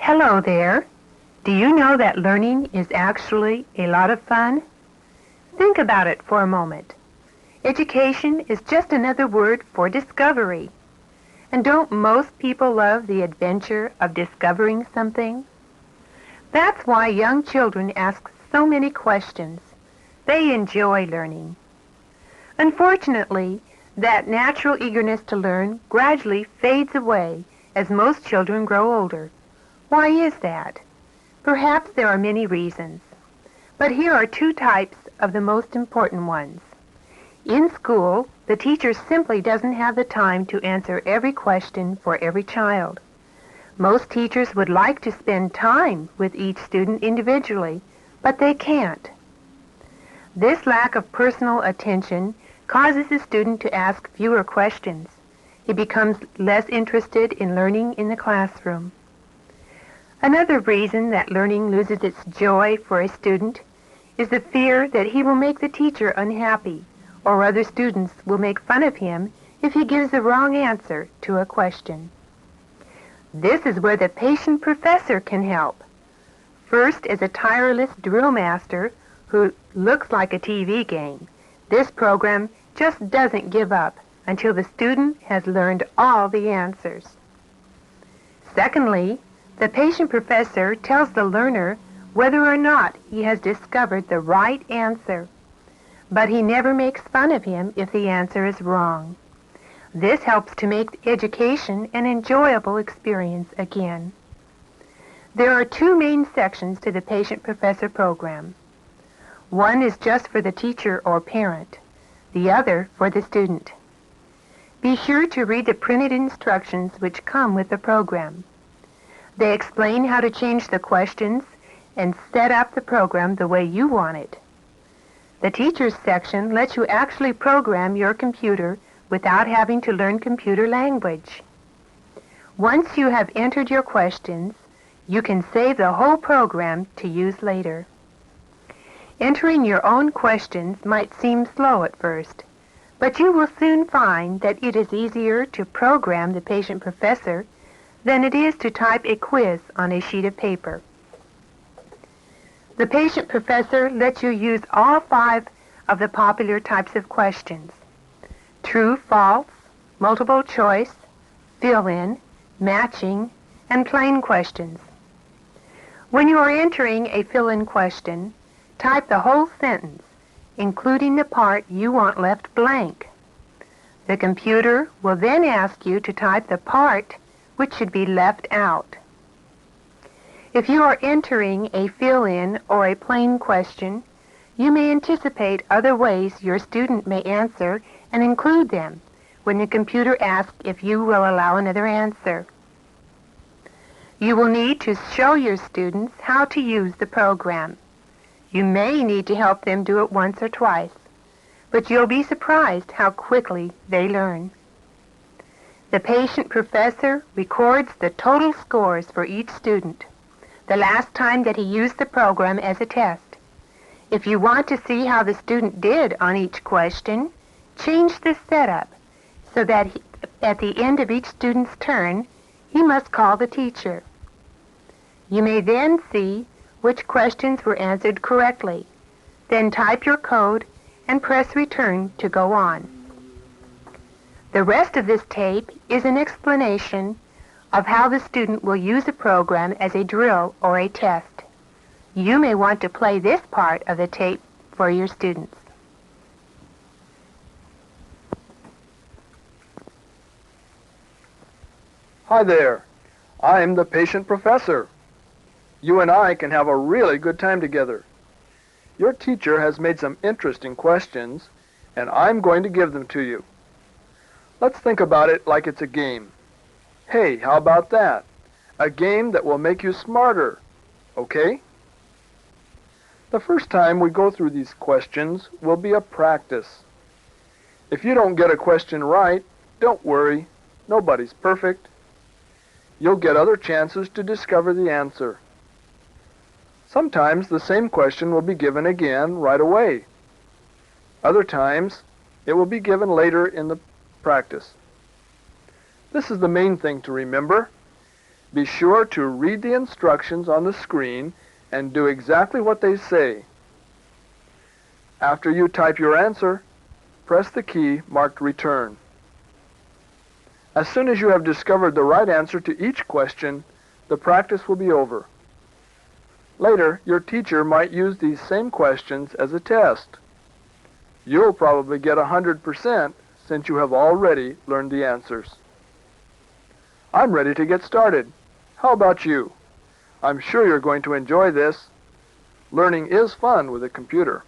Hello there. Do you know that learning is actually a lot of fun? Think about it for a moment. Education is just another word for discovery. And don't most people love the adventure of discovering something? That's why young children ask so many questions. They enjoy learning. Unfortunately, that natural eagerness to learn gradually fades away as most children grow older. Why is that? Perhaps there are many reasons. But here are two types of the most important ones. In school, the teacher simply doesn't have the time to answer every question for every child. Most teachers would like to spend time with each student individually, but they can't. This lack of personal attention causes the student to ask fewer questions. He becomes less interested in learning in the classroom. Another reason that learning loses its joy for a student is the fear that he will make the teacher unhappy, or other students will make fun of him if he gives the wrong answer to a question. This is where the patient professor can help. First, as a tireless drill master who looks like a TV game, this program just doesn't give up until the student has learned all the answers. Secondly, the patient professor tells the learner whether or not he has discovered the right answer, but he never makes fun of him if the answer is wrong. This helps to make education an enjoyable experience again. There are two main sections to the patient-professor program. One is just for the teacher or parent, the other for the student. Be sure to read the printed instructions which come with the program. They explain how to change the questions and set up the program the way you want it. The teachers section lets you actually program your computer without having to learn computer language. Once you have entered your questions, you can save the whole program to use later. Entering your own questions might seem slow at first, but you will soon find that it is easier to program the patient professor than it is to type a quiz on a sheet of paper. The patient professor lets you use all 5 of the popular types of questions: true, false, multiple choice, fill-in, matching, and plain questions. When you are entering a fill-in question, type the whole sentence, including the part you want left blank. The computer will then ask you to type the part which should be left out. If you are entering a fill-in or a plain question, you may anticipate other ways your student may answer and include them when the computer asks if you will allow another answer. You will need to show your students how to use the program. You may need to help them do it once or twice, but you'll be surprised how quickly they learn. The patient professor records the total scores for each student, the last time that he used the program as a test. If you want to see how the student did on each question, change the setup so that at the end of each student's turn, he must call the teacher. You may then see which questions were answered correctly. Then type your code and press return to go on. The rest of this tape is an explanation of how the student will use the program as a drill or a test. You may want to play this part of the tape for your students. Hi there. I'm the patient professor. You and I can have a really good time together. Your teacher has made some interesting questions, and I'm going to give them to you. Let's think about it like it's a game. Hey, how about that? A game that will make you smarter, okay? The first time we go through these questions will be a practice. If you don't get a question right, don't worry. Nobody's perfect. You'll get other chances to discover the answer. Sometimes the same question will be given again right away. Other times, it will be given later in the practice. This is the main thing to remember. Be sure to read the instructions on the screen and do exactly what they say. After you type your answer, press the key marked Return. As soon as you have discovered the right answer to each question, the practice will be over. Later, your teacher might use these same questions as a test. You'll probably get 100% since you have already learned the answers. I'm ready to get started. How about you? I'm sure you're going to enjoy this. Learning is fun with a computer.